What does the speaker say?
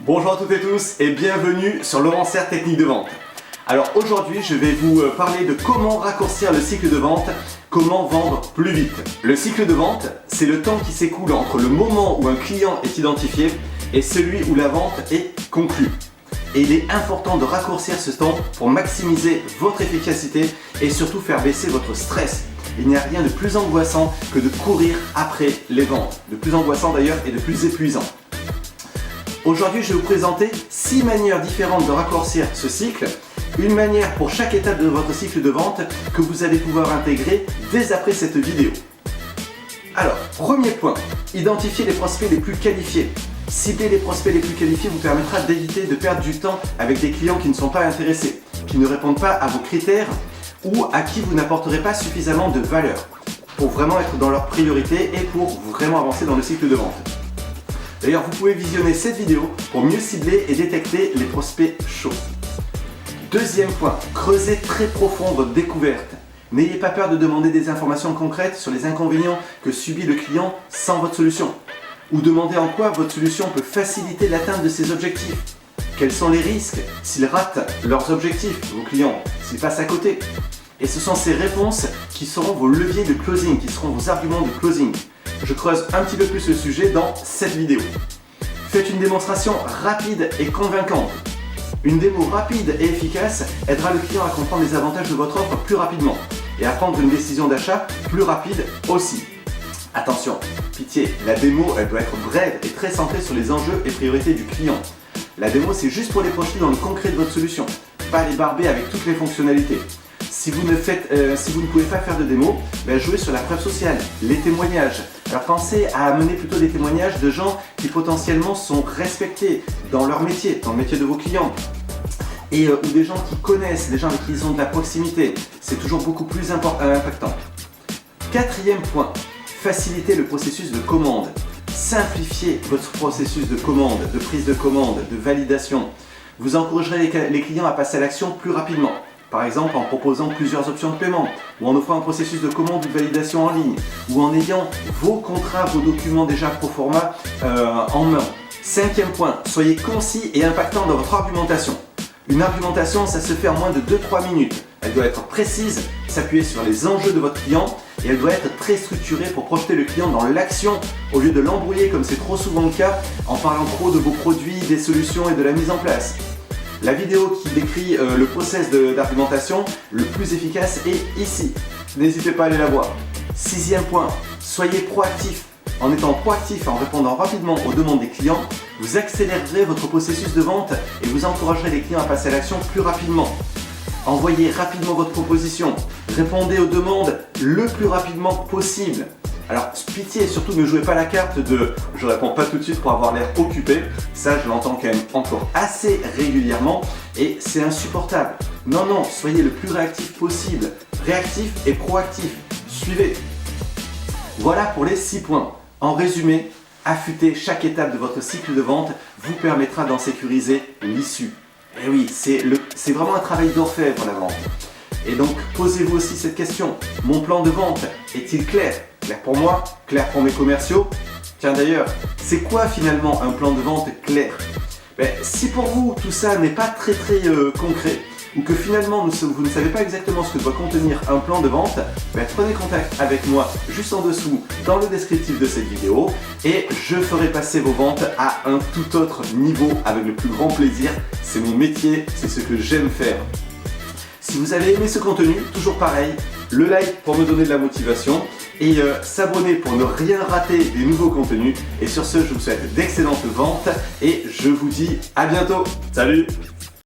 Bonjour à toutes et tous et bienvenue sur Laurent-Serre Technique de Vente. Alors aujourd'hui je vais vous parler de comment raccourcir le cycle de vente, comment vendre plus vite. Le cycle de vente, c'est le temps qui s'écoule entre le moment où un client est identifié et celui où la vente est conclue. Et il est important de raccourcir ce temps pour maximiser votre efficacité et surtout faire baisser votre stress. Il n'y a rien de plus angoissant que de courir après les ventes. De plus angoissant d'ailleurs et de plus épuisant. Aujourd'hui, je vais vous présenter 6 manières différentes de raccourcir ce cycle. Une manière pour chaque étape de votre cycle de vente que vous allez pouvoir intégrer dès après cette vidéo. Alors, premier point, identifier les prospects les plus qualifiés. Cibler les prospects les plus qualifiés vous permettra d'éviter de perdre du temps avec des clients qui ne sont pas intéressés, qui ne répondent pas à vos critères ou à qui vous n'apporterez pas suffisamment de valeur pour vraiment être dans leur priorité et pour vraiment avancer dans le cycle de vente. D'ailleurs, vous pouvez visionner cette vidéo pour mieux cibler et détecter les prospects chauds. Deuxième point, creusez très profond votre découverte. N'ayez pas peur de demander des informations concrètes sur les inconvénients que subit le client sans votre solution. Ou demandez en quoi votre solution peut faciliter l'atteinte de ses objectifs. Quels sont les risques s'ils ratent leurs objectifs, vos clients, s'ils passent à côté. Et ce sont ces réponses qui seront vos leviers de closing, qui seront vos arguments de closing. Je creuse un petit peu plus le sujet dans cette vidéo. Faites une démonstration rapide et convaincante. Une démo rapide et efficace aidera le client à comprendre les avantages de votre offre plus rapidement et à prendre une décision d'achat plus rapide aussi. Attention, pitié, la démo elle doit être brève et très centrée sur les enjeux et priorités du client. La démo c'est juste pour les projeter dans le concret de votre solution, pas les barber avec toutes les fonctionnalités. Si vous ne pouvez pas faire de démo, jouez sur la preuve sociale, les témoignages. Alors pensez à amener plutôt des témoignages de gens qui potentiellement sont respectés dans leur métier, dans le métier de vos clients. Et ou des gens qui connaissent, des gens avec qui ils ont de la proximité. C'est toujours beaucoup plus impactant. Quatrième point, facilitez le processus de commande. Simplifiez votre processus de commande, de prise de commande, de validation. Vous encouragerez les clients à passer à l'action plus rapidement. Par exemple en proposant plusieurs options de paiement, ou en offrant un processus de commande ou de validation en ligne, ou en ayant vos contrats, vos documents déjà pro forma en main. Cinquième point, soyez concis et impactant dans votre argumentation. Une argumentation, ça se fait en moins de 2-3 minutes. Elle doit être précise, s'appuyer sur les enjeux de votre client et elle doit être très structurée pour projeter le client dans l'action au lieu de l'embrouiller comme c'est trop souvent le cas en parlant trop de vos produits, des solutions et de la mise en place. La vidéo qui décrit le process d'argumentation le plus efficace est ici. N'hésitez pas à aller la voir. Sixième point, soyez proactif. En étant proactif et en répondant rapidement aux demandes des clients, vous accélérerez votre processus de vente et vous encouragerez les clients à passer à l'action plus rapidement. Envoyez rapidement votre proposition. Répondez aux demandes le plus rapidement possible. Alors, pitié, surtout ne jouez pas la carte de « je réponds pas tout de suite pour avoir l'air occupé ». Ça, je l'entends quand même encore assez régulièrement et c'est insupportable. Non, non, soyez le plus réactif possible. Réactif et proactif. Suivez. Voilà pour les 6 points. En résumé, affûter chaque étape de votre cycle de vente vous permettra d'en sécuriser l'issue. Et oui, c'est vraiment un travail d'orfèvre la vente. Et donc, posez-vous aussi cette question. Mon plan de vente est-il clair ? Clair pour moi, clair pour mes commerciaux. Tiens d'ailleurs, c'est quoi finalement un plan de vente clair ? Si pour vous tout ça n'est pas très concret ou que finalement vous ne savez pas exactement ce que doit contenir un plan de vente, prenez contact avec moi juste en dessous dans le descriptif de cette vidéo et je ferai passer vos ventes à un tout autre niveau avec le plus grand plaisir. C'est mon métier, c'est ce que j'aime faire. Si vous avez aimé ce contenu, toujours pareil, le like pour me donner de la motivation et s'abonner pour ne rien rater des nouveaux contenus. Et sur ce, je vous souhaite d'excellentes ventes et je vous dis à bientôt. Salut!